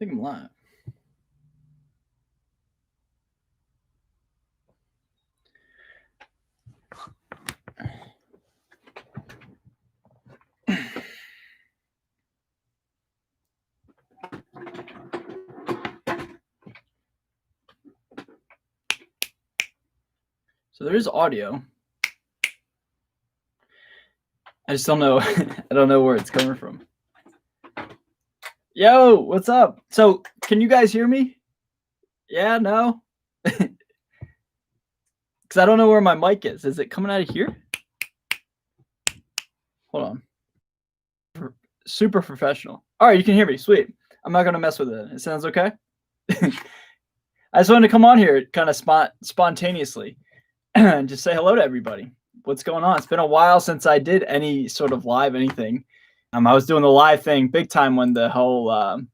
think I'm live. So there is audio. I just don't know. I don't know where it's coming from. Yo, what's up? So can you guys hear me? Yeah, no? Because I don't know where my mic is. Is it coming out of here? Hold on. Super professional. All right, you can hear me. Sweet. I'm not going to mess with it. It sounds okay? I just wanted to come on here kind of spontaneously and just say hello to everybody. What's going on? It's been a while since I did any sort of live anything. I was doing the live thing big time when the whole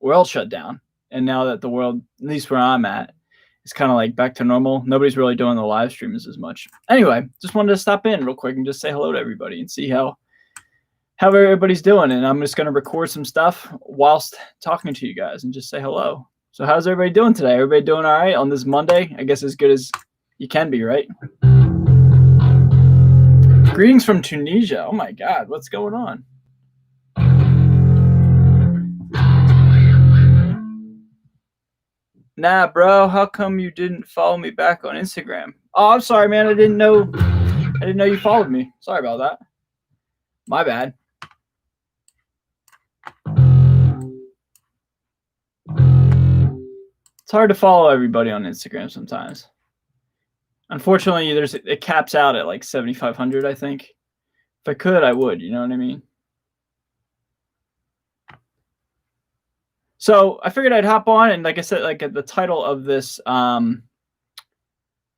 world shut down. And now that the world, at least where I'm at, is kind of like back to normal, nobody's really doing the live streams as much. Anyway, just wanted to stop in real quick and just say hello to everybody and see how everybody's doing. And I'm just going to record some stuff whilst talking to you guys and just say hello. So how's everybody doing today? Everybody doing all right on this Monday? I guess as good as you can be, right? Greetings from Tunisia. Oh my God, what's going on? Nah, bro, how come you didn't follow me back on Instagram? Oh, I'm sorry, man. I didn't know you followed me. Sorry about that. My bad. It's hard to follow everybody on Instagram sometimes. Unfortunately, it caps out at like 7,500, I think. If I could, I would. You know what I mean? So I figured I'd hop on, and like I said, like the title of this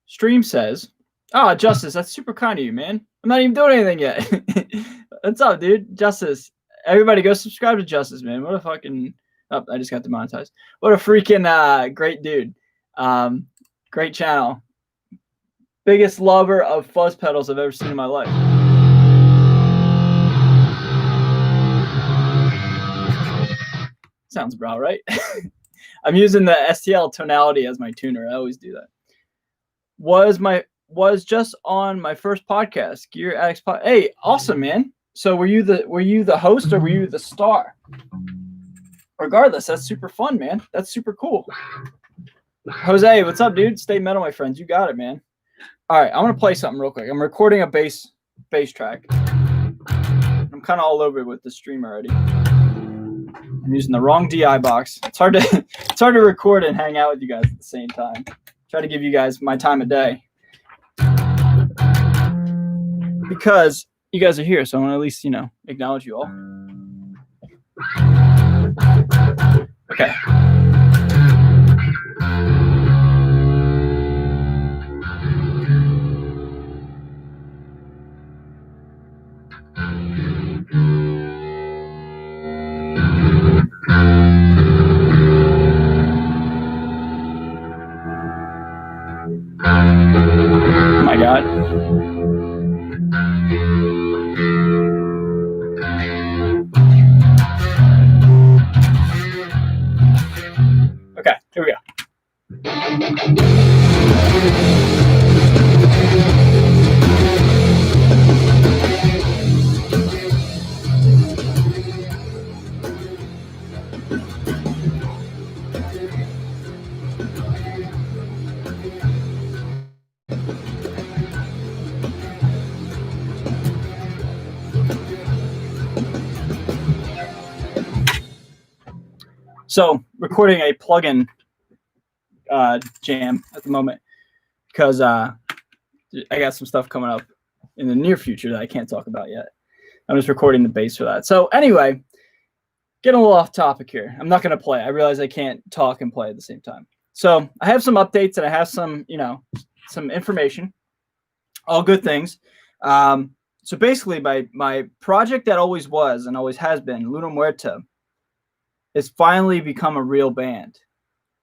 stream says, "Oh, Justice, that's super kind of you, man. I'm not even doing anything yet." What's up, dude? Justice. Everybody go subscribe to Justice, man. What a fucking... Oh, I just got demonetized. What a freaking great dude. Great channel. Biggest lover of fuzz pedals I've ever seen in my life. Sounds about right. I'm using the STL tonality as my tuner. I always do that. Was just on my first podcast, Gear Addicts Pod. Hey, awesome, man. So were you the host or were you the star? Regardless, that's super fun, man. That's super cool. Jose, what's up, dude? Stay metal, my friends. You got it, man. All right, I'm gonna play something real quick. I'm recording a bass track. I'm kind of all over with the stream already. I'm using the wrong DI box. It's hard to record and hang out with you guys at the same time. Try to give you guys my time of day because you guys are here, so I want to at least acknowledge you all. Okay. Oh my God. Okay, here we go. So recording a plugin jam at the moment because I got some stuff coming up in the near future that I can't talk about yet. I'm just recording the bass for that. So anyway, getting a little off topic here. I'm not going to play. I realize I can't talk and play at the same time. So I have some updates and I have some, some information, all good things. So basically my project that always was and always has been, Luna Muerta, has finally become a real band.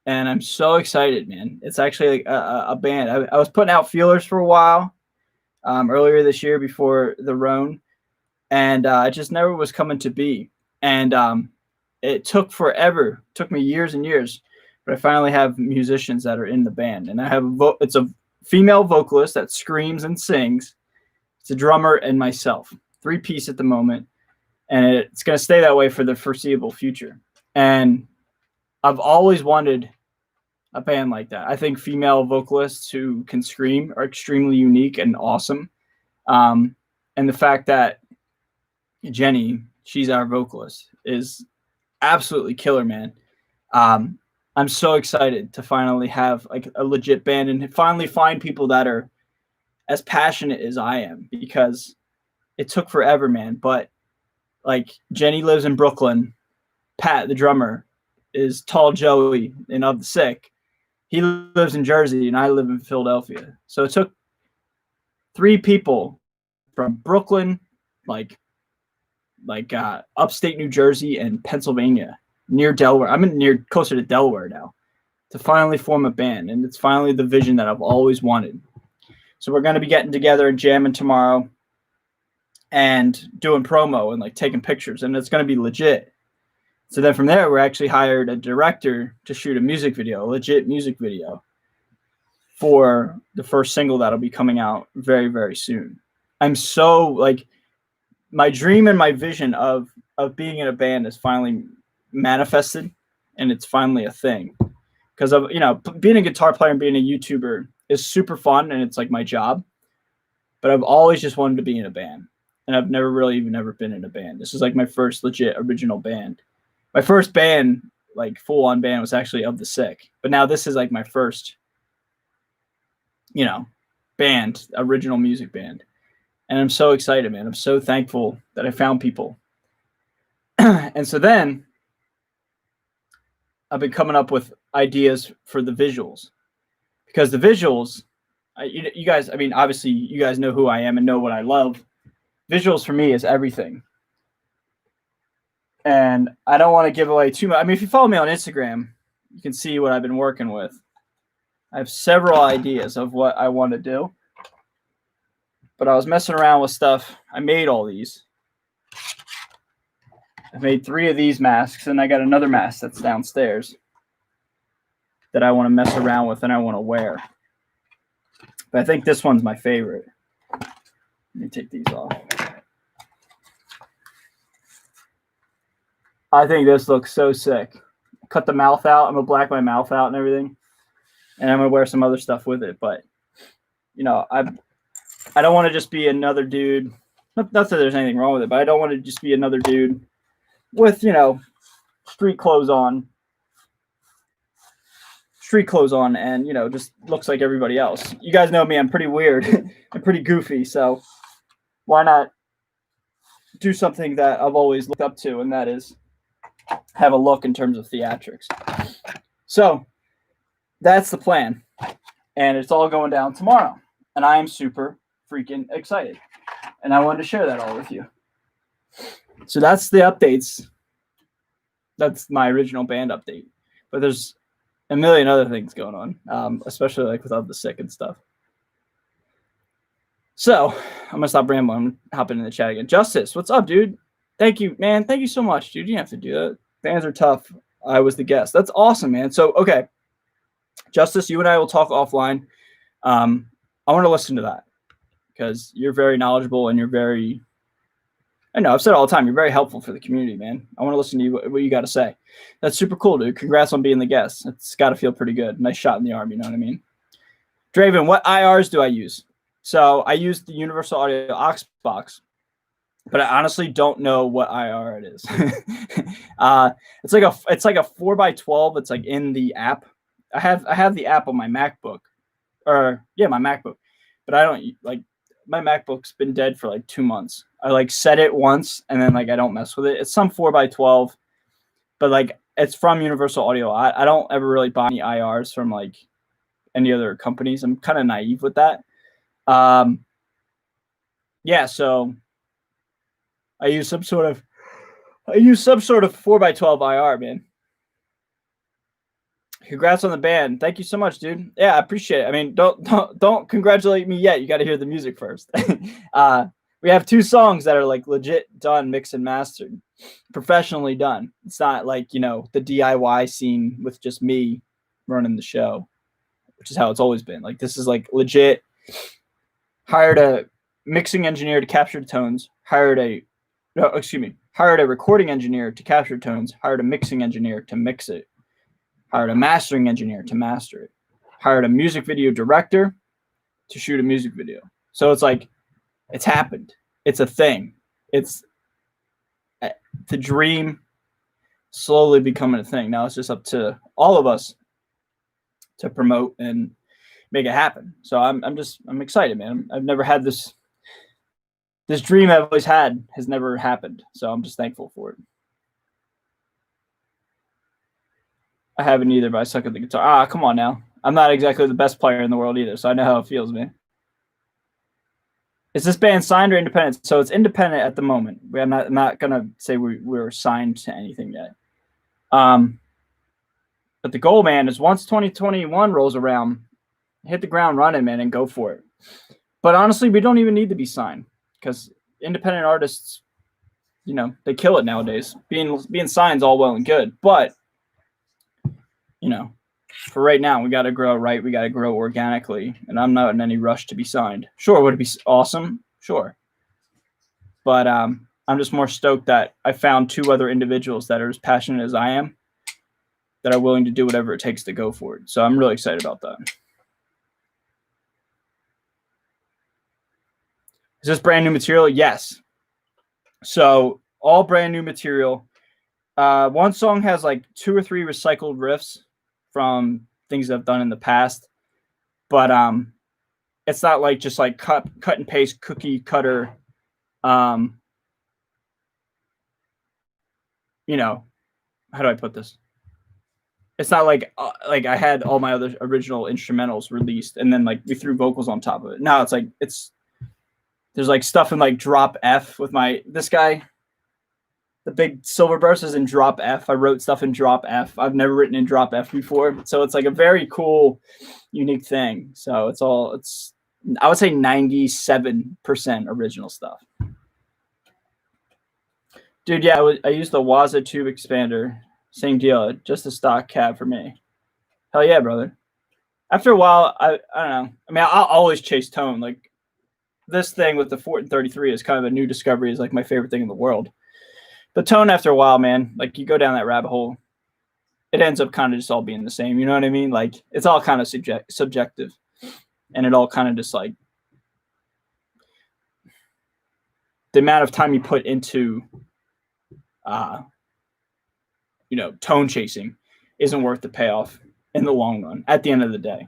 And I'm so excited, man. It's actually like a band. I was putting out feelers for a while earlier this year before the Rhone, and it just never was coming to be. And it took forever. It took me years and years, but I finally have musicians that are in the band, and I have it's a female vocalist that screams and sings. It's a drummer and myself, 3-piece at the moment, and it's going to stay that way for the foreseeable future. And I've always wanted a band like that. I think female vocalists who can scream are extremely unique and awesome. And the fact that Jenny, she's our vocalist, is absolutely killer, man. I'm so excited to finally have like a legit band and finally find people that are as passionate as I am, because it took forever, man. But like Jenny lives in Brooklyn. Pat, the drummer, is Tall Joey and Of the Sick. He lives in Jersey and I live in Philadelphia. So it took 3 people from Brooklyn, like upstate New Jersey and Pennsylvania, near Delaware. I'm near closer to Delaware now, to finally form a band. And it's finally the vision that I've always wanted. So we're going to be getting together and jamming tomorrow and doing promo and like taking pictures, and it's going to be legit. So then from there, we're actually hired a director to shoot a music video, a legit music video for the first single that'll be coming out very, very soon. I'm so like, my dream and my vision of being in a band is finally manifested, and it's finally a thing. Because of, you know, being a guitar player and being a YouTuber is super fun, and it's like my job. But I've always just wanted to be in a band, and I've never really even ever been in a band. This is like my first legit original band. My first band, like full-on band, was actually Of the Sick. But now this is like my first, you know, band, original music band. And I'm so excited, man. I'm so thankful that I found people. And so then I've been coming up with ideas for the visuals, because the visuals, you guys, I mean, obviously you guys know who I am and know what I love. Visuals for me is everything. And I don't want to give away too much. I mean, if you follow me on Instagram, you can see what I've been working with. I have several ideas of what I want to do, but I was messing around with stuff. I made all these. I made 3 of these masks, and I got another mask that's downstairs that I want to mess around with and I want to wear. But I think this one's my favorite. Let me take these off. I think this looks so sick. Cut the mouth out. I'm going to black my mouth out and everything. And I'm going to wear some other stuff with it. But, you know, I don't want to just be another dude. Not that there's anything wrong with it, but I don't want to just be another dude with, you know, street clothes on and, you know, just looks like everybody else. You guys know me. I'm pretty weird. I'm pretty goofy. So why not do something that I've always looked up to, and that is have a look in terms of theatrics. So that's the plan, and it's all going down tomorrow, and I am super freaking excited, and I wanted to share that all with you. So that's the updates. That's my original band update, but there's a million other things going on, especially like with Of the Sick and stuff. So I'm gonna stop rambling. I'm hopping in the chat again. Justice, what's up, dude? Thank you, man. Thank you so much, dude. You didn't have to do that. Fans are tough. I was the guest. That's awesome, man. So, okay. Justice, you and I will talk offline. I want to listen to that because you're very knowledgeable and you're very, I know I've said it all the time, you're very helpful for the community, man. I want to listen to you, what you got to say. That's super cool, dude. Congrats on being the guest. It's got to feel pretty good. Nice shot in the arm, you know what I mean? Draven, what IRs do I use? So I use the Universal Audio aux box, but I honestly don't know what IR it is. It's like a 4x12. It's like in the app. I have the app on my MacBook, my MacBook, but I don't like, my MacBook's been dead for like 2 months. I like set it once and then like I don't mess with it. It's some 4x12, but like it's from Universal Audio. I don't ever really buy any IRs from like any other companies. I'm kind of naive with that. Yeah, so I use some sort of 4x12 IR, man. Congrats on the band. Thank you so much, dude. Yeah, I appreciate it. I mean, don't congratulate me yet. You got to hear the music first. We have 2 songs that are like legit done, mixed and mastered, professionally done. It's not like, you know, the DIY scene with just me running the show, which is how it's always been. Like, this is like legit. Hired a mixing engineer to capture the tones, hired a recording engineer to capture tones, hired a mixing engineer to mix it, hired a mastering engineer to master it, hired a music video director to shoot a music video. So it's like, it's happened. It's a thing. It's the dream slowly becoming a thing. Now it's just up to all of us to promote and make it happen. So I'm excited, man. I've never had this dream I've always had has never happened. So I'm just thankful for it. I haven't either, but I suck at the guitar. Come on now. I'm not exactly the best player in the world either, so I know how it feels, man. Is this band signed or independent? So it's independent at the moment. I'm not gonna say we're signed to anything yet. But the goal, man, is once 2021 rolls around, hit the ground running, man, and go for it. But honestly, we don't even need to be signed because independent artists, you know, they kill it nowadays. Being signed is all well and good, but you know, for right now, we got to grow right. We got to grow organically, and I'm not in any rush to be signed. Sure, would it be awesome? Sure, but I'm just more stoked that I found 2 other individuals that are as passionate as I am, that are willing to do whatever it takes to go for it. So I'm really excited about that. Is this brand new material? Yes. So all brand new material. One song has like 2 or 3 recycled riffs from things I've done in the past, but it's not like just like cut and paste cookie cutter. You know, how do I put this? It's not like I had all my other original instrumentals released and then like we threw vocals on top of it. No, it's like there's like stuff in like drop F with this guy. The big silver burst is in drop F. I wrote stuff in drop F. I've never written in drop F before. So it's like a very cool, unique thing. So I would say 97% original stuff. Dude, yeah, I used the Waza tube expander. Same deal, just a stock cab for me. Hell yeah, brother. After a while, I don't know. I mean, I'll always chase tone. Like this thing with the Fortin 33 is kind of a new discovery. Is like my favorite thing in the world. But tone after a while, man, like you go down that rabbit hole, it ends up kind of just all being the same. You know what I mean? Like it's all kind of subjective, and it all kind of just like the amount of time you put into, you know, tone chasing isn't worth the payoff in the long run. At the end of the day,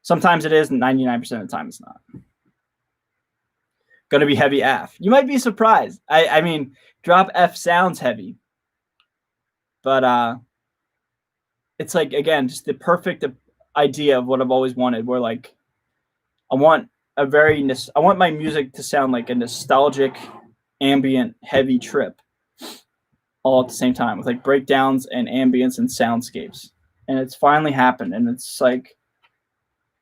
sometimes it is, and 99% of the time it's not. Going to be heavy F. You might be surprised. I mean, drop F sounds heavy, but it's like, again, just the perfect idea of what I've always wanted, where like I want my music to sound like a nostalgic, ambient, heavy trip all at the same time with like breakdowns and ambience and soundscapes. And it's finally happened. And it's like,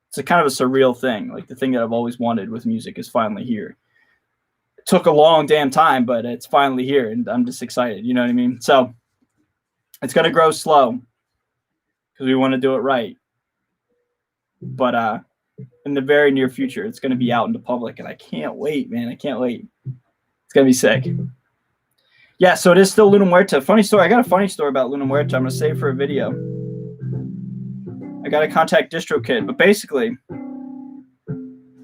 it's a kind of a surreal thing. Like the thing that I've always wanted with music is finally here. It took a long damn time, but it's finally here. And I'm just excited. You know what I mean? So it's going to grow slow because we want to do it right. But in the very near future, it's going to be out into public. And I can't wait, man. I can't wait. It's going to be sick. Yeah, so it is still Luna Muerta. Funny story. I got a funny story about Luna Muerta. I'm going to save for a video. I got to contact DistroKid. But basically,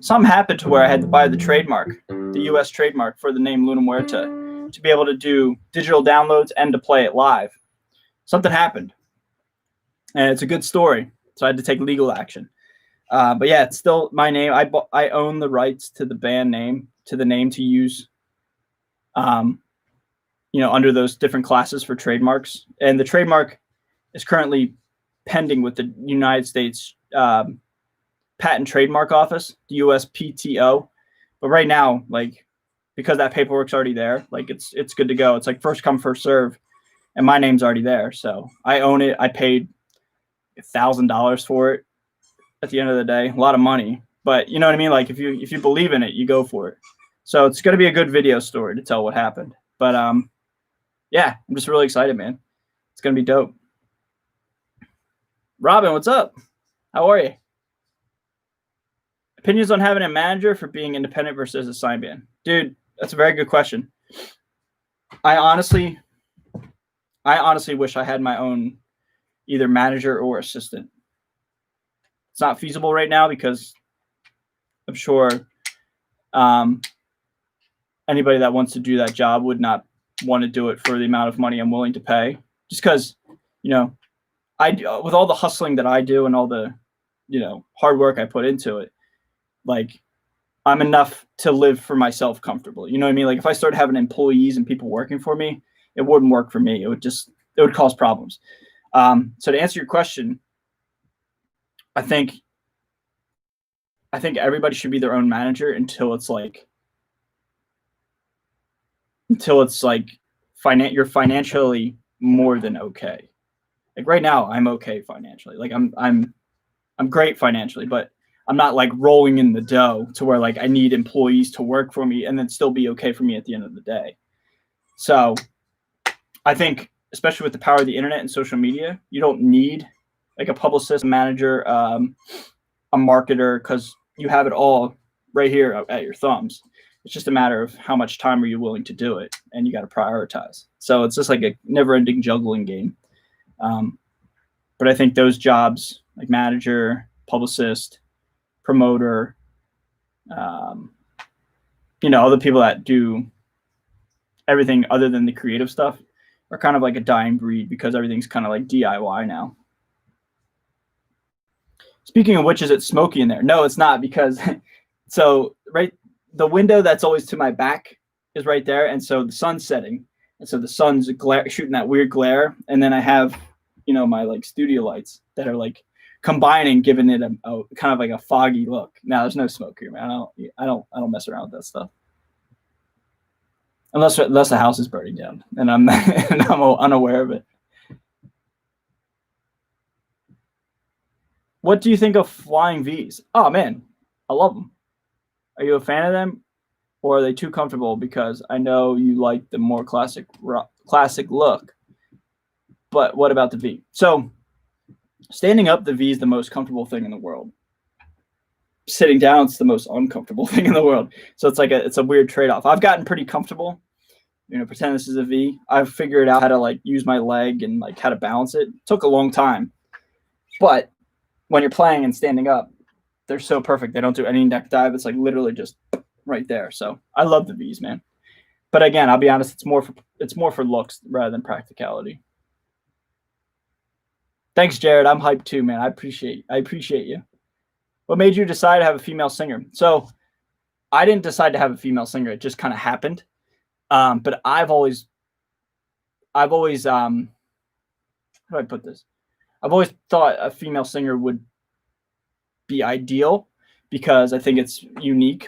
something happened to where I had to buy the trademark, the U.S. trademark for the name Luna Muerta, to be able to do digital downloads and to play it live. Something happened. And it's a good story. So I had to take legal action. But yeah, it's still my name. I own the rights to the band name, to the name to use, you know, under those different classes for trademarks. And the trademark is currently pending with the United States Patent Trademark Office, the USPTO. But right now, like, because that paperwork's already there, like it's good to go. It's like first come, first serve. And my name's already there. So I own it. I paid $1,000 for it at the end of the day. A lot of money. But you know what I mean? Like if you believe in it, you go for it. So it's going to be a good video story to tell what happened. But yeah, I'm just really excited, man. It's going to be dope. Robin, what's up? How are you? Opinions on having a manager for being independent versus a sign band. Dude, that's a very good question. I honestly wish I had my own either manager or assistant. It's not feasible right now because I'm sure anybody that wants to do that job would not want to do it for the amount of money I'm willing to pay. Just because, you know, with all the hustling that I do and all the, you know, hard work I put into it, like I'm enough to live for myself comfortably. You know what I mean? Like if I started having employees and people working for me, it wouldn't work for me. It would cause problems. So to answer your question, I think everybody should be their own manager until it's like you're financially more than okay. Like right now, I'm okay financially. Like I'm great financially, but I'm not like rolling in the dough to where like I need employees to work for me and then still be okay for me at the end of the day. So I think, especially with the power of the internet and social media, you don't need like a publicist, a manager, a marketer, because you have it all right here at your thumbs. It's just a matter of how much time are you willing to do it, and you got to prioritize. So it's just like a never-ending juggling game. But I think those jobs, like manager, publicist, promoter, you know, all the people that do everything other than the creative stuff are kind of like a dying breed because everything's kind of like DIY now. Speaking of which, is it smoky in there? No, it's not, because so right, the window that's always to my back is right there, and so the sun's setting, and so the sun's shooting that weird glare, and then I have, you know, my like studio lights that are like combining, giving it a kind of like a foggy look. Now there's no smoke here, man. I don't mess around with that stuff. Unless the house is burning down and I'm unaware of it. What do you think of Flying V's? Oh man, I love them. Are you a fan of them, or are they too comfortable? Because I know you like the more classic look. But what about the V? So standing up, the V is the most comfortable thing in the world. Sitting down, it's the most uncomfortable thing in the world. So it's a weird trade-off. I've gotten pretty comfortable. You know, pretend this is a V. I've figured out how to like use my leg and like how to balance it. It took a long time. But when you're playing and standing up, they're so perfect. They don't do any neck dive. It's like literally just right there. So I love the V's, man. But again, I'll be honest, it's more for looks rather than practicality. Thanks, Jared. I'm hyped too, man. I appreciate you. What made you decide to have a female singer? So I didn't decide to have a female singer. It just kind of happened. But I've always how do I put this? I've always thought a female singer would be ideal because I think it's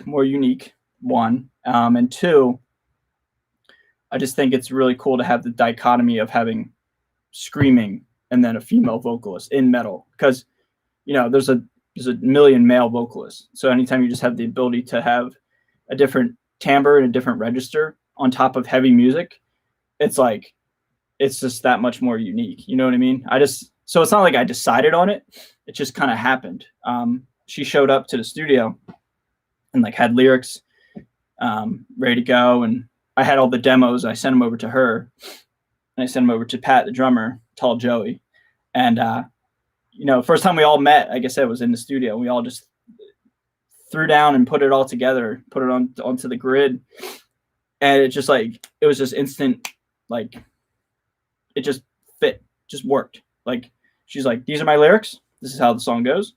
more unique, one. And two, I just think it's really cool to have the dichotomy of having screaming and then a female vocalist in metal, because, you know, there's a million male vocalists. So anytime you just have the ability to have a different timbre and a different register on top of heavy music, it's just that much more unique. You know what I mean? So it's not like I decided on it. It just kind of happened. She showed up to the studio and like had lyrics ready to go. And I had all the demos. I sent them over to her, and I sent them over to Pat, the drummer, Tall Joey. And, you know, first time we all met, like I said, was in the studio. We all just threw down and put it all together, put it onto the grid. And it was just instant, like, it just fit, just worked. Like, she's like, these are my lyrics. This is how the song goes.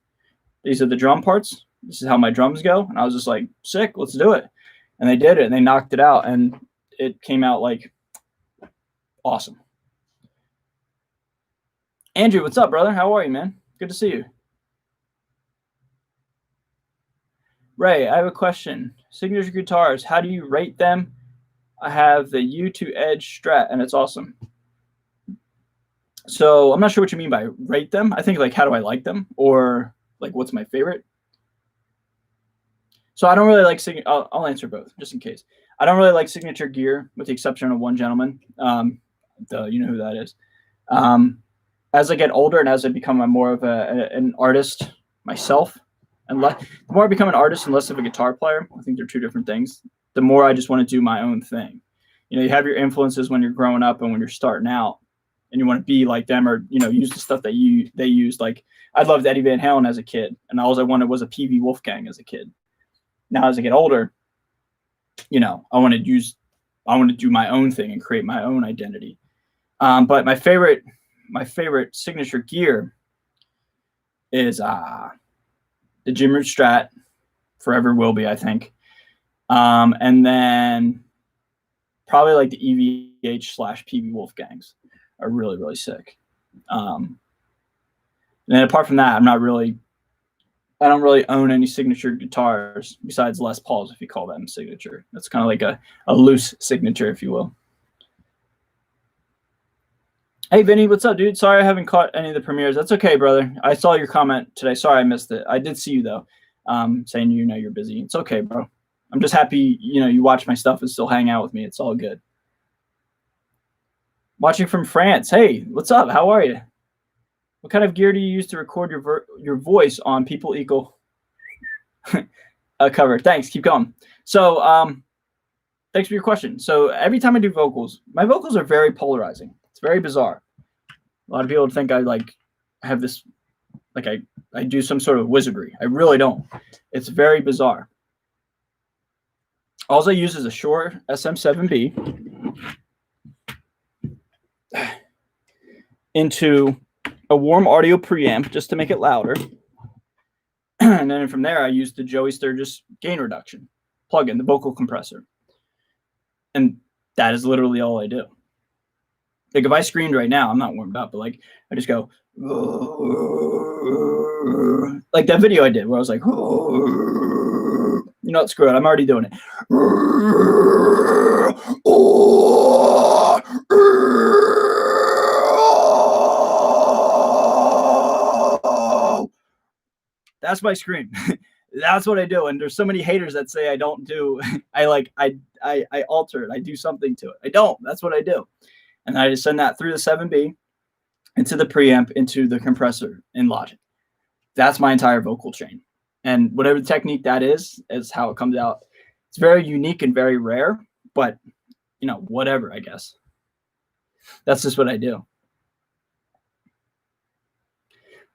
These are the drum parts. This is how my drums go. And I was just like, sick, let's do it. And they did it, and they knocked it out, and it came out like awesome. Andrew, what's up, brother? How are you, man? Good to see you. Ray, I have a question. Signature guitars, how do you rate them? I have the U2 Edge Strat, and it's awesome. So I'm not sure what you mean by rate them. I think like, how do I like them, or like what's my favorite? So I don't really like I'll answer both just in case. I don't really like signature gear, with the exception of one gentleman. You know who that is. As I get older and as I become more of an artist myself, and the more I become an artist and less of a guitar player, I think they're two different things. The more I just want to do my own thing. You know, you have your influences when you're growing up and when you're starting out, and you want to be like them, or use the stuff that they used. Like I loved Eddie Van Halen as a kid, and all I wanted was a PV Wolfgang as a kid. Now as I get older, I want to do my own thing and create my own identity. But my favorite signature gear is the Jim Root Strat, forever will be, I think. And then probably like the EVH/PV Wolfgangs are really, really sick. And then apart from that, I don't really own any signature guitars besides Les Pauls, if you call them signature. That's kind of like a loose signature, if you will. Hey, Vinny, what's up, dude? Sorry I haven't caught any of the premieres. That's okay, brother. I saw your comment today. Sorry I missed it. I did see you, though, saying you're busy. It's okay, bro. I'm just happy, you watch my stuff and still hang out with me. It's all good. Watching from France. Hey, what's up? How are you? What kind of gear do you use to record your voice on People Equal cover? Thanks. Keep going. So, thanks for your question. So every time I do vocals, my vocals are very polarizing. It's very bizarre. A lot of people think I have this, I do some sort of wizardry. I really don't. It's very bizarre. All I use is a Shure SM7B into a warm audio preamp just to make it louder. And then from there, I use the Joey Sturgis gain reduction plugin, the vocal compressor. And that is literally all I do. Like if I screamed right now, I'm not warmed up, but I just go like that video I did where I was like, screw it. I'm already doing it. That's my scream. That's what I do. And there's so many haters that say I don't do. I alter it. I do something to it. I don't. That's what I do. And I just send that through the 7B into the preamp into the compressor in Logic. That's my entire vocal chain. And whatever technique that is how it comes out. It's very unique and very rare, but whatever, I guess. That's just what I do.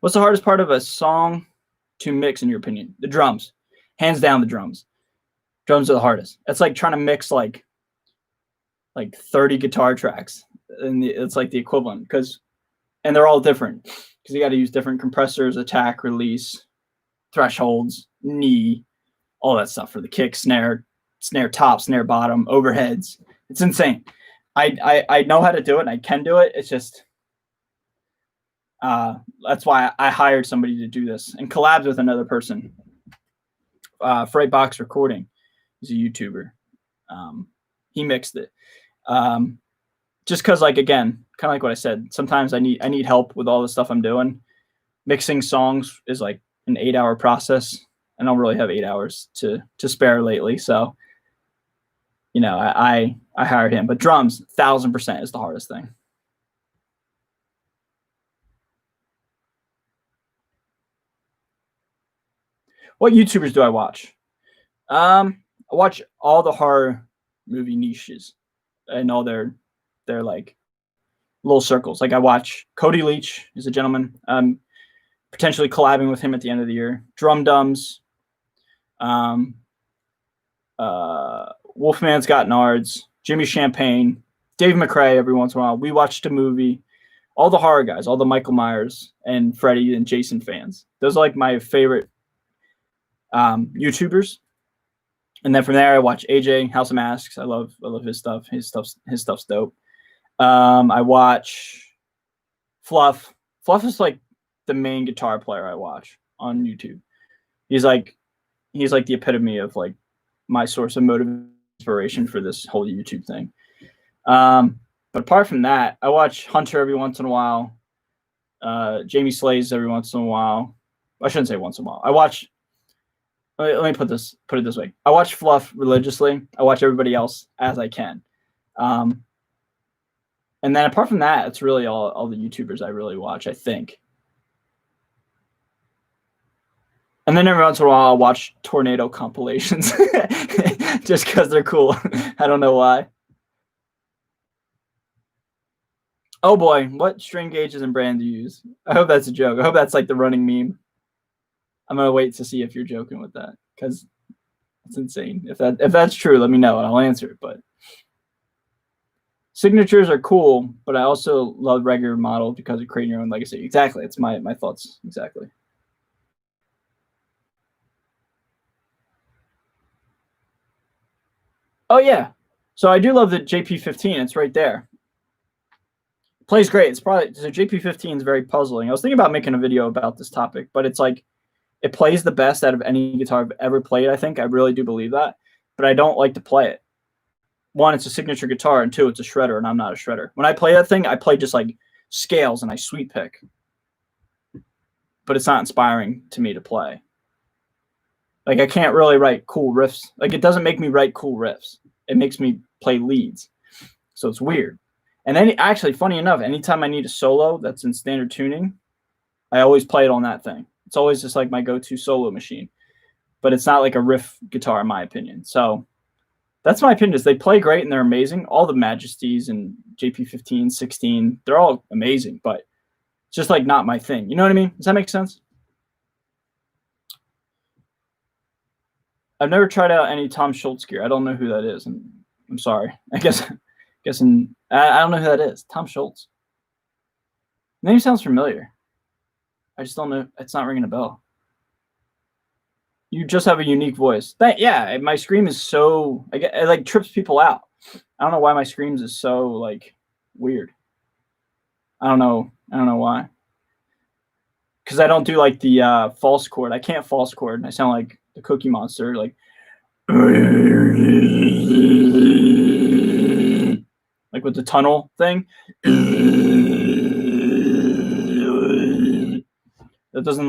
What's the hardest part of a song to mix, in your opinion? The drums. Hands down, the drums. Drums are the hardest. It's like trying to mix like 30 guitar tracks. And it's like the equivalent and they're all different because you got to use different compressors, attack, release, thresholds, knee, all that stuff for the kick, snare top, snare bottom, overheads. It's insane. I know how to do it and I can do it. It's just that's why I hired somebody to do this and collabs with another person. Frightbox Recording. He's a YouTuber. He mixed it. Just because, again, kind of like what I said, sometimes I need help with all the stuff I'm doing. Mixing songs is like an 8-hour process. I don't really have 8 hours to spare lately, so I hired him. But drums, 1000% is the hardest thing. What YouTubers do I watch? I watch all the horror movie niches and all their little circles. I watch Cody Leach, is a gentleman. Potentially collabing with him at the end of the year. Drum Dumbs. Wolfman's Got Nards. Jimmy Champagne. Dave McRae every once in a while. We watched a movie. All the horror guys, all the Michael Myers and Freddy and Jason fans. Those are my favorite YouTubers. And then from there, I watch AJ House of Masks. I love his stuff. His stuff's dope. I watch Fluff. Fluff is the main guitar player I watch on YouTube. He's like the epitome of my source of inspiration for this whole YouTube thing. But apart from that, I watch Hunter every once in a while. Jamie Slays every once in a while. I shouldn't say once in a while. I watch let me put it this way. I watch Fluff religiously. I watch everybody else as I can. And then apart from that, it's really all the YouTubers I really watch, I think. And then every once in a while, I'll watch tornado compilations just because they're cool. I don't know why. Oh boy, what string gauges and brand do you use? I hope that's a joke. I hope that's like the running meme. I'm gonna wait to see if you're joking with that because it's insane. If that's true, let me know and I'll answer it. But signatures are cool, but I also love regular model because of creating your own legacy. Exactly, it's my thoughts. Exactly. Oh yeah, so I do love the JP15. It's right there. Plays great. It's probably the JP15 is very puzzling. I was thinking about making a video about this topic, but it's like it plays the best out of any guitar I've ever played. I think I really do believe that, but I don't like to play it. One, it's a signature guitar, and two, it's a shredder, and I'm not a shredder. When I play that thing, I play just like scales and I sweep pick, but it's not inspiring to me to play. Like I can't really write cool riffs. Like it doesn't make me write cool riffs. It makes me play leads, so it's weird. And then actually, funny enough, anytime I need a solo that's in standard tuning, I always play it on that thing. It's always just like my go-to solo machine, but it's not like a riff guitar in my opinion. So that's my opinion. Is they play great and they're amazing. All the Majesties and JP15, 16, they're all amazing, but it's just like not my thing. You know what I mean? Does that make sense? I've never tried out any Tom Schultz gear. I don't know who that is. I'm sorry. I don't know who that is. Tom Schultz. Name sounds familiar. I just don't know. It's not ringing a bell. You just have a unique voice. Yeah, my scream is so it like trips people out. I don't know why my screams is so like weird. I don't know why. Because I don't do like the false chord. I can't false chord. I sound like the Cookie Monster, like with the tunnel thing. That doesn't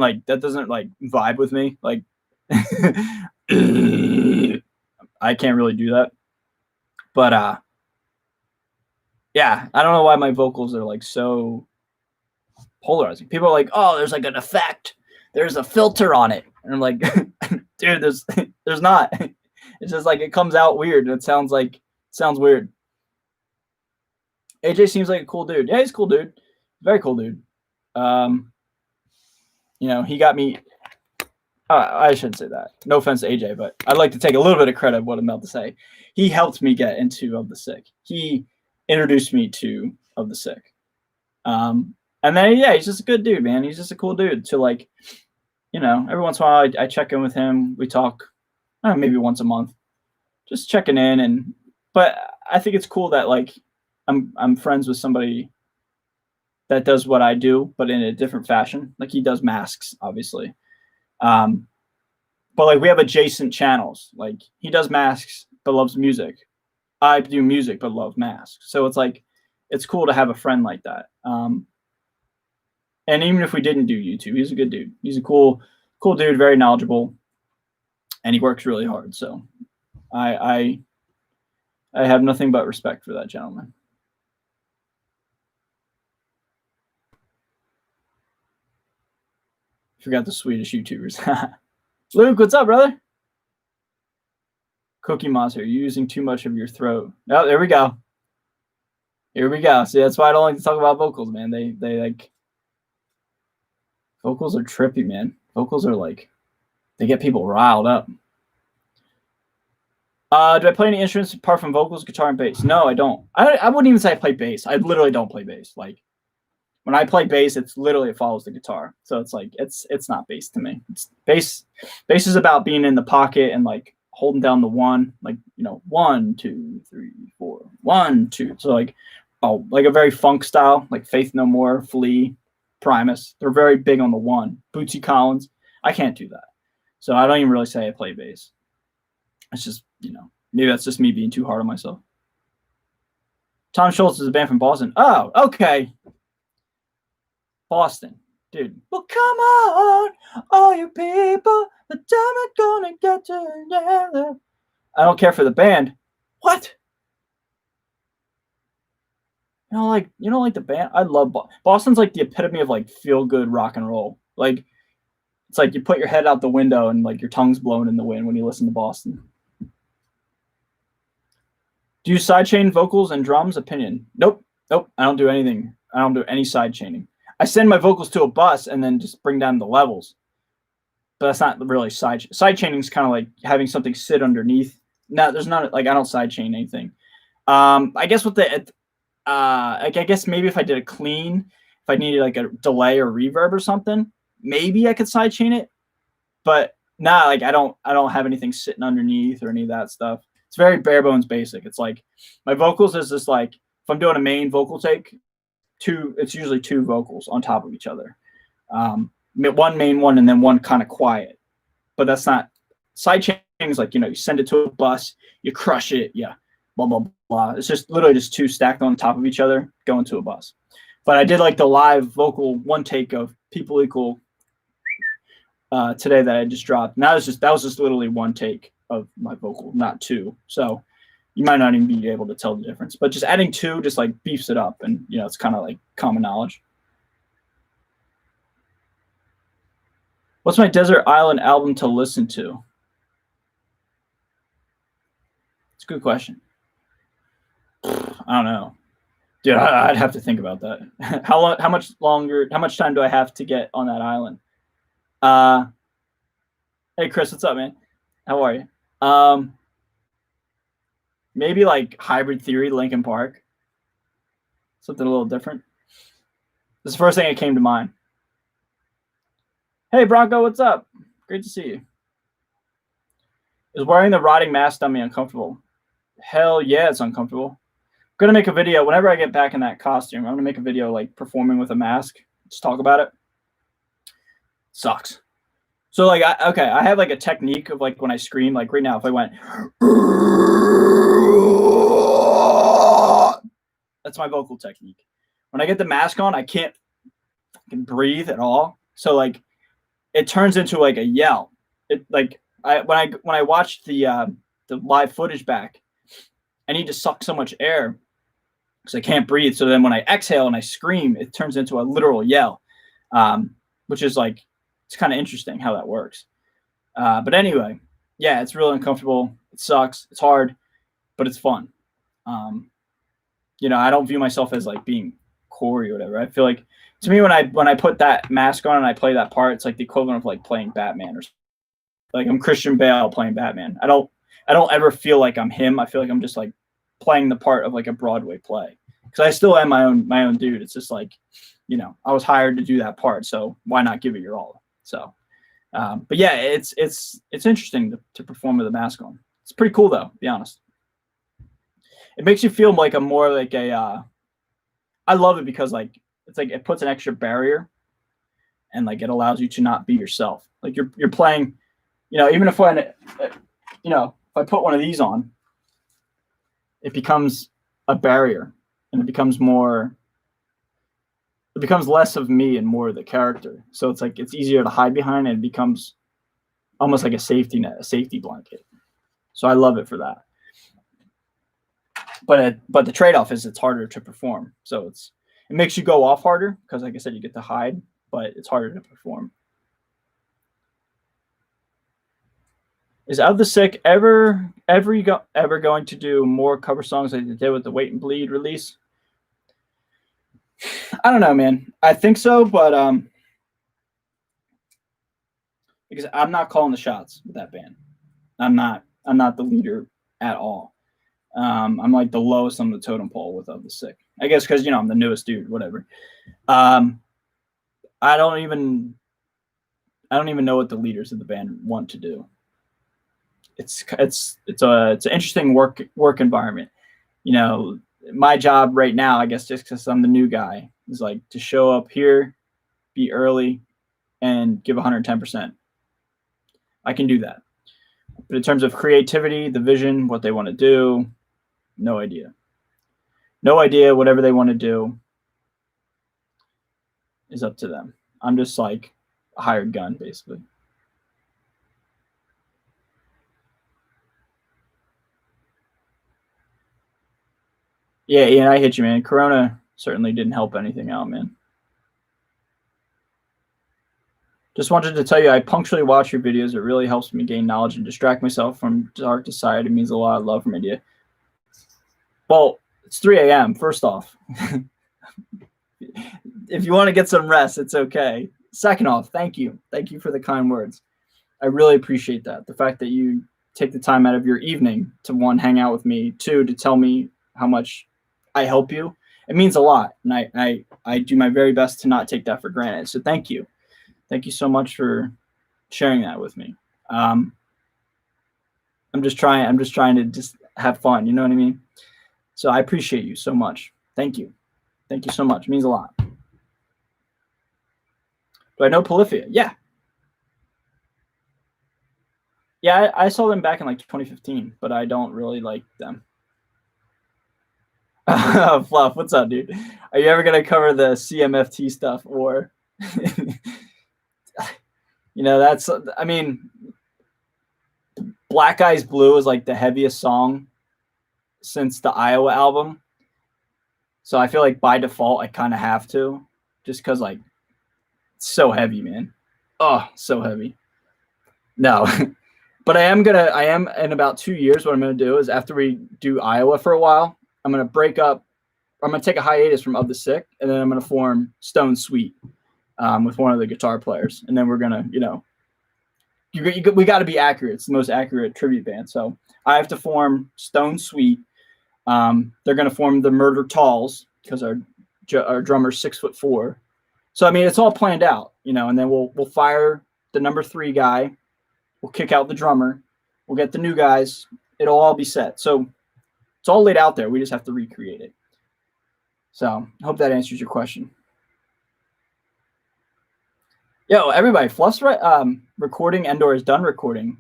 like vibe with me. Like I can't really do that. But yeah, I don't know why my vocals are like so polarizing. People are like, "Oh, there's like an effect. There's a filter on it." And I'm like, "Dude, there's not. It's just like it comes out weird and it sounds weird." AJ seems like a cool dude. Yeah, he's a cool dude. Very cool dude. He got me. I shouldn't say that. No offense to AJ, but I'd like to take a little bit of credit of what I'm about to say. He helped me get into Of the Sick. He introduced me to Of the Sick. And then, yeah, he's just a good dude, man. He's just a cool dude. So, like, every once in a while I check in with him. We talk maybe once a month. Just checking in. But I think it's cool that, like, I'm friends with somebody that does what I do, but in a different fashion. Like, he does masks, obviously. But like we have adjacent channels. Like he does masks but loves music. I do music but love masks. So it's like it's cool to have a friend like that. And even if we didn't do YouTube, he's a good dude. He's a cool dude, very knowledgeable, and he works really hard. So I have nothing but respect for that gentleman. Forgot the Swedish YouTubers. Luke, what's up, brother? Cookie Monster, you're using too much of your throat. Oh, there we go. Here we go. See, that's why I don't like to talk about vocals, man. They like vocals are trippy, man. Vocals are like they get people riled up. Do I play any instruments apart from vocals, guitar, and bass? No, I don't. I wouldn't even say I play bass. I literally don't play bass. Like when I play bass, it's literally it follows the guitar. So it's like it's not bass to me. It's bass is about being in the pocket and like holding down the one, like 1, 2, 3, 4, 1, 2. So like like a very funk style, like Faith No More, Flea, Primus. They're very big on the one. Bootsy Collins. I can't do that. So I don't even really say I play bass. It's just, maybe that's just me being too hard on myself. Tom Schultz is a band from Boston. Oh, okay. Boston. dude. Well, come on, all you people, the time we're gonna get together. I don't care for the band. What? You don't like the band? I love Boston's like the epitome of like feel good rock and roll. Like it's like you put your head out the window and like your tongue's blown in the wind when you listen to Boston. Do you sidechain vocals and drums? Opinion. Nope. I don't do anything. I don't do any side chaining. I send my vocals to a bus and then just bring down the levels. But that's not really side chaining is kind of like having something sit underneath. No, there's not like I don't side chain anything. I guess with the I guess maybe if I did a clean, if I needed like a delay or reverb or something, maybe I could sidechain it. But nah, like I don't have anything sitting underneath or any of that stuff. It's very bare bones basic. It's like my vocals is just like if I'm doing a main vocal take, it's usually two vocals on top of each other. One main one and then one kind of quiet. But that's not sidechaining is like, you send it to a bus, you crush it, yeah, blah blah blah. It's just literally just two stacked on top of each other going to a bus. But I did like the live vocal one take of People Equal today that I just dropped. And that was just literally one take of my vocal, not two. So you might not even be able to tell the difference. But just adding two just like beefs it up, and it's kind of like common knowledge. What's my Desert Island album to listen to? It's a good question. I don't know. Dude, I'd have to think about that. How much time do I have to get on that island? Hey Chris, what's up, man? How are you? Maybe like Hybrid Theory, Linkin Park. Something a little different. This is the first thing that came to mind. Hey Bronco, what's up? Great to see you. Is wearing the rotting mask on me uncomfortable? Hell yeah, it's uncomfortable. I'm gonna make a video whenever I get back in that costume. I'm gonna make a video like performing with a mask. Just talk about it. Sucks. So like, I have like a technique of like when I scream, like right now, if I went, that's my vocal technique. When I get the mask on, I can't fucking breathe at all. So like, it turns into like a yell. It like when I watch the live footage back, I need to suck so much air because I can't breathe. So then when I exhale and I scream, it turns into a literal yell, which is like, it's kind of interesting how that works. But anyway, yeah, it's really uncomfortable. It sucks. It's hard, but it's fun. I don't view myself as like being Corey or whatever. I feel like to me when I put that mask on and I play that part, it's like the equivalent of like playing Batman or something. Like I'm Christian Bale playing Batman. I don't ever feel like I'm him. I feel like I'm just like playing the part of like a Broadway play because I still am my own dude. It's just like, I was hired to do that part, so why not give it your all? So, but yeah, it's interesting to perform with a mask on. It's pretty cool though, to be honest. It makes you feel like a more like a. I love it because like it's like it puts an extra barrier, and like it allows you to not be yourself. Like you're playing, even if if I put one of these on, it becomes a barrier, and it becomes less of me and more of the character. So it's like it's easier to hide behind, and it becomes almost like a safety net, a safety blanket. So I love it for that. But the trade-off is it's harder to perform. So it makes you go off harder because, like I said, you get to hide, but it's harder to perform. Is Out of the Sick ever going to do more cover songs like they did with the Wait and Bleed release? I don't know, man. I think so, but because I'm not calling the shots with that band. I'm not the leader at all. I'm like the lowest on the totem pole with Of the Sick. I guess because I'm the newest dude, whatever. I don't even know what the leaders of the band want to do. It's an interesting work environment. My job right now, I guess, just because I'm the new guy, is like to show up here, be early, and give 110%. I can do that. But in terms of creativity, the vision, what they want to do, no idea. No idea. Whatever they want to do is up to them. I'm just like a hired gun, basically. Yeah, Ian, I hit you, man. Corona certainly didn't help anything out, man. Just wanted to tell you, I punctually watch your videos. It really helps me gain knowledge and distract myself from dark society. It means a lot of love from India. Well, it's 3 a.m. First off, if you want to get some rest, it's okay. Second off, thank you. Thank you for the kind words. I really appreciate that. The fact that you take the time out of your evening to, one, hang out with me, two, to tell me how much I help you. It means a lot. And I do my very best to not take that for granted. So thank you. Thank you so much for sharing that with me. I'm just trying to just have fun. You know what I mean? So I appreciate you so much. Thank you. Thank you so much. It means a lot. Do I know Polyphia? Yeah. Yeah, I saw them back in like 2015, but I don't really like them. Fluff, what's up, dude? Are you ever gonna cover the CMFT stuff, or that's, I mean, Black Eyes Blue is like the heaviest song since the Iowa album, so I feel like by default I kind of have to, just because like it's so heavy, man. Oh, so heavy. No. But I am in about 2 years, what I'm going to do is, after we do Iowa for a while, I'm going to break up. I'm going to take a hiatus from Of the Sick, and then I'm going to form Stone Sweet with one of the guitar players. And then we're going to, we got to be accurate. It's the most accurate tribute band. So I have to form Stone Sweet. They're going to form the Murder Talls because our drummer's 6'4". So, I mean, it's all planned out, and then we'll fire the number 3 guy. We'll kick out the drummer. We'll get the new guys. It'll all be set. So it's all laid out there. We just have to recreate it. So I hope that answers your question. Yo, everybody, Fluff's recording Endor is done recording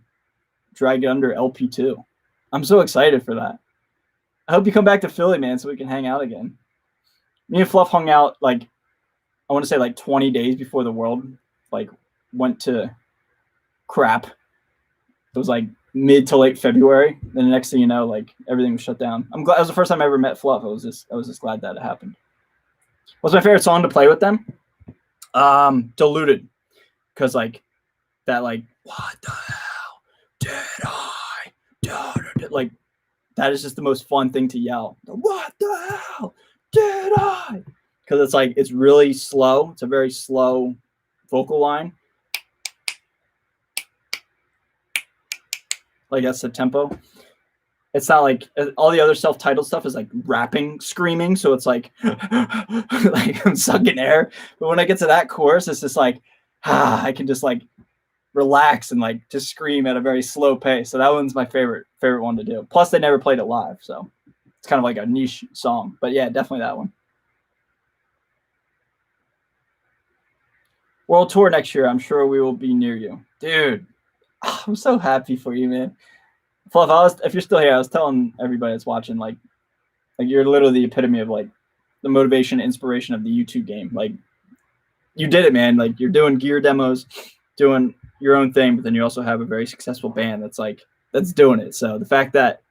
Drag It Under LP2. I'm so excited for that. I hope you come back to Philly, man, so we can hang out again. Me and Fluff hung out, like, I want to say like 20 days before the world like went to crap. It was like mid to late February. Then the next thing you know, like everything was shut down. I'm glad. It was the first time I ever met Fluff. I was just glad that it happened. What's my favorite song to play with them? Diluted, because like that, like, what the hell did I do? Like, that is just the most fun thing to yell. What the hell did I? Because it's like, it's really slow. It's a very slow vocal line. Like, that's the tempo. It's not like all the other self-titled stuff is like rapping, screaming. So it's like, like I'm sucking air. But when I get to that chorus, it's just like, I can just like relax and like just scream at a very slow pace. So that one's my favorite one to do. Plus, they never played it live, so it's kind of like a niche song. But yeah, definitely that one. World tour next year. I'm sure we will be near you, dude. I'm so happy for you, man. Fluff, if you're still here, I was telling everybody that's watching, like you're literally the epitome of like the motivation, inspiration of the YouTube game. Like, you did it, man. Like, you're doing gear demos, doing your own thing, but then you also have a very successful band that's doing it. So the fact that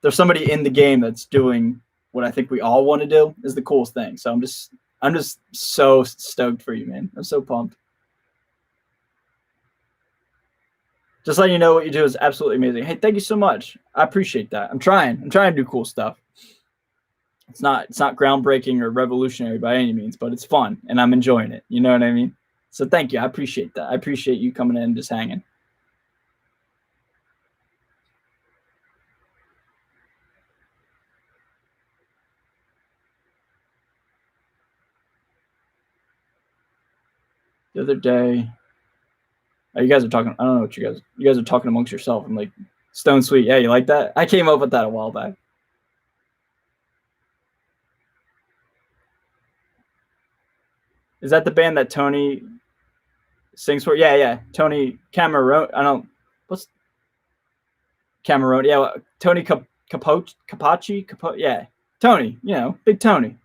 there's somebody in the game that's doing what I think we all want to do is the coolest thing. So I'm just so stoked for you, man. I'm so pumped. Just letting you know what you do is absolutely amazing. Hey, thank you so much. I appreciate that. I'm trying to do cool stuff. It's not groundbreaking or revolutionary by any means, but it's fun and I'm enjoying it. You know what I mean? So thank you. I appreciate that. I appreciate you coming in and just hanging. The other day, you guys are talking. I don't know what you guys are talking amongst yourself. I'm like, Stone Sweet. Yeah, you like that? I came up with that a while back. Is that the band that Tony sings for? Yeah. Tony Cameron. I don't. What's Cameron? Yeah, Tony Capace. Yeah, Tony. Big Tony.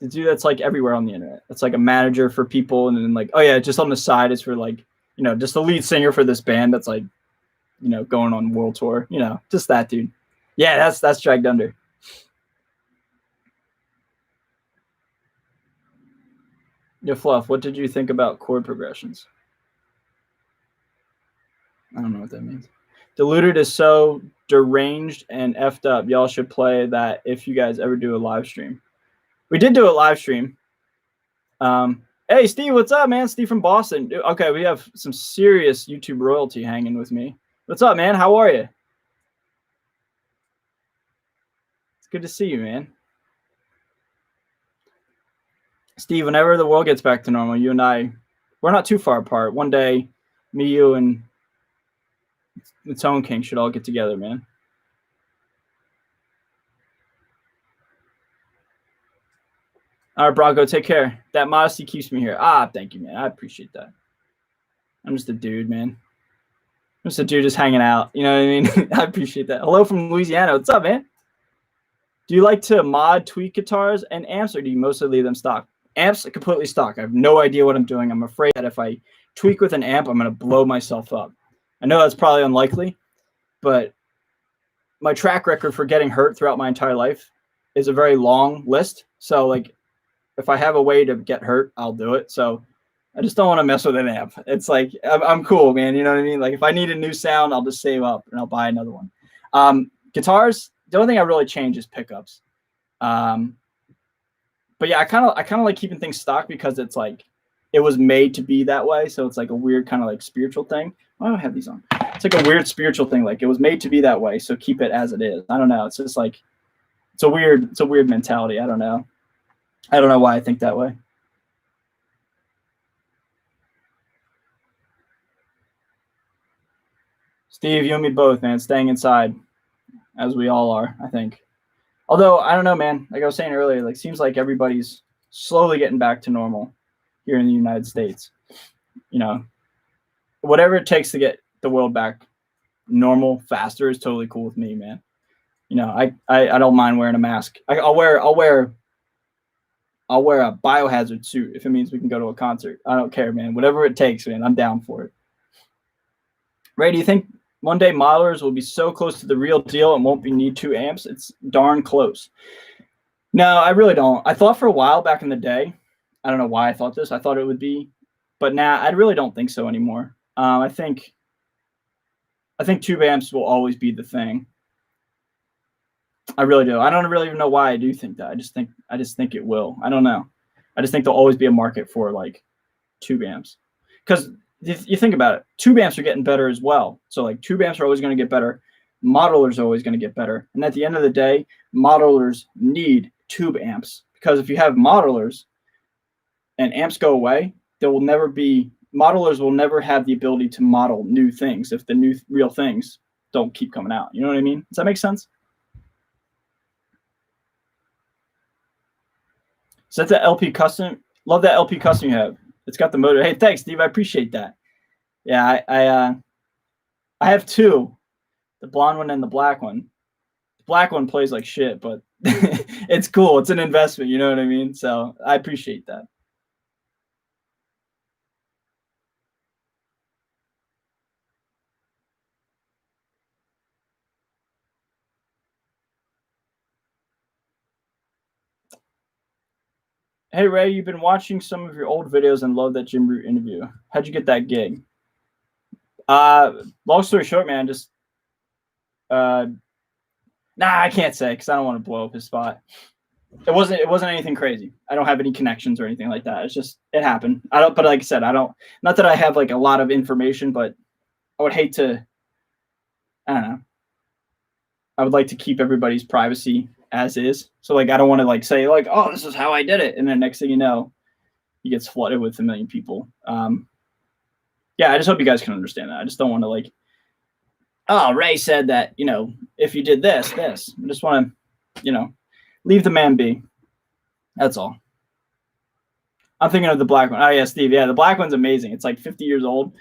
The dude that's like everywhere on the internet. It's like a manager for people, and then like, oh yeah, just on the side is for like, just the lead singer for this band that's like, going on world tour. Just that dude. Yeah, that's Dragged Under. Yo, Fluff, what did you think about chord progressions? I don't know what that means. Diluted is so deranged and effed up. Y'all should play that if you guys ever do a live stream. We did do a live stream. Hey, Steve, what's up, man? Steve from Boston. Okay, we have some serious YouTube royalty hanging with me. What's up, man? How are you? It's good to see you, man. Steve, whenever the world gets back to normal, you and I, we're not too far apart. One day, me, you, and the Tone King should all get together, man. All right, Bronco, take care. That modesty keeps me here. Thank you, man. I appreciate that. I'm just a dude, man. I'm just a dude just hanging out. You know what I mean? I appreciate that. Hello from Louisiana. What's up, man? Do you like to mod, tweak guitars and amps, or do you mostly leave them stock? Amps, completely stock. I have no idea what I'm doing. I'm afraid that if I tweak with an amp, I'm going to blow myself up. I know that's probably unlikely, but my track record for getting hurt throughout my entire life is a very long list. So, like, if I have a way to get hurt, I'll do it. So I just don't want to mess with an amp. It's like, I'm cool, man. You know what I mean? Like, if I need a new sound, I'll just save up and I'll buy another one. Guitars, the only thing I really change is pickups. But yeah, I kind of like keeping things stock because it's like, it was made to be that way. So it's like a weird kind of like spiritual thing. Why do I have these on? It's like a weird spiritual thing. Like, it was made to be that way. So keep it as it is. I don't know. It's just like, it's a weird mentality. I don't know why I think that way. Steve, you and me both, man. Staying inside, as we all are, I think. Although, I don't know, man. Like I was saying earlier, like, seems like everybody's slowly getting back to normal here in the United States. Whatever it takes to get the world back normal faster is totally cool with me, man. I don't mind wearing a mask. I'll wear a biohazard suit if it means we can go to a concert. I don't care, man. Whatever it takes, man. I'm down for it. Ray, do you think one day modelers will be so close to the real deal and won't be need 2 amps? It's darn close. No, I really don't. I thought for a while back in the day. I don't know why I thought this. I thought it would be, but now I really don't think so anymore. I think tube amps will always be the thing. I really do. I don't really even know why I do think that. I just think it will. I don't know. I just think there'll always be a market for like tube amps. Because if you think about it, tube amps are getting better as well. So like tube amps are always going to get better. Modelers are always going to get better. And at the end of the day, modelers need tube amps. Because if you have modelers and amps go away, modelers will never have the ability to model new things if the new real things don't keep coming out. You know what I mean? Does that make sense? Is that the LP custom? Love that LP custom you have. It's got the motor. Hey, thanks, Steve. I appreciate that. Yeah, I have 2, the blonde one and the black one. The black one plays like shit, but it's cool. It's an investment. You know what I mean? So I appreciate that. Hey, Ray, you've been watching some of your old videos and love that Jim Root interview. How'd you get that gig? Long story short, man, just I can't say because I don't want to blow up his spot. It wasn't anything crazy. I don't have any connections or anything like that. It's just, it happened. But like I said, not that I have like a lot of information, but I would hate to, I don't know. I would like to keep everybody's privacy as is. So like, I don't want to like say like, oh, this is how I did it. And then next thing you know, he gets flooded with 1 million people. Yeah, I just hope you guys can understand that. I just don't want to like, oh, Ray said that, if you did this. I just want to, leave the man be. That's all. I'm thinking of the black one. Oh yeah, Steve. Yeah, the black one's amazing. It's like 50 years old,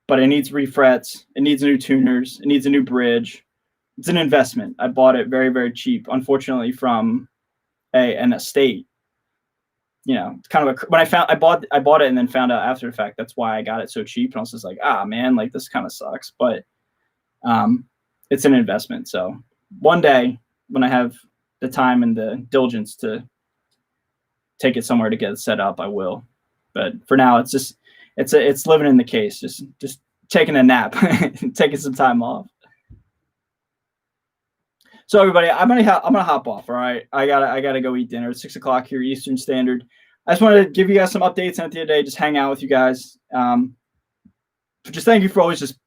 but it needs refrets. It needs new tuners. It needs a new bridge. It's an investment. I bought it very, very cheap, unfortunately, from an estate you know, it's kind of when I bought it and then found out after the fact that's why I got it so cheap, and I was just like, ah man, like this kind of sucks, but it's an investment. So one day when I have the time and the diligence to take it somewhere to get it set up, I will. But for now, it's just it's living in the case, just taking a nap, taking some time off. So everybody, I'm gonna hop off. All right, I gotta go eat dinner. It's 6 o'clock here Eastern Standard. I just wanted to give you guys some updates, and at the end of the day, just hang out with you guys. Just thank you for always just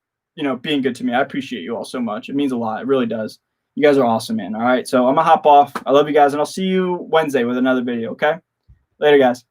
being good to me. I appreciate you all so much. It means a lot. It really does. You guys are awesome, man. All right, so I'm gonna hop off. I love you guys, and I'll see you Wednesday with another video. Okay, later, guys.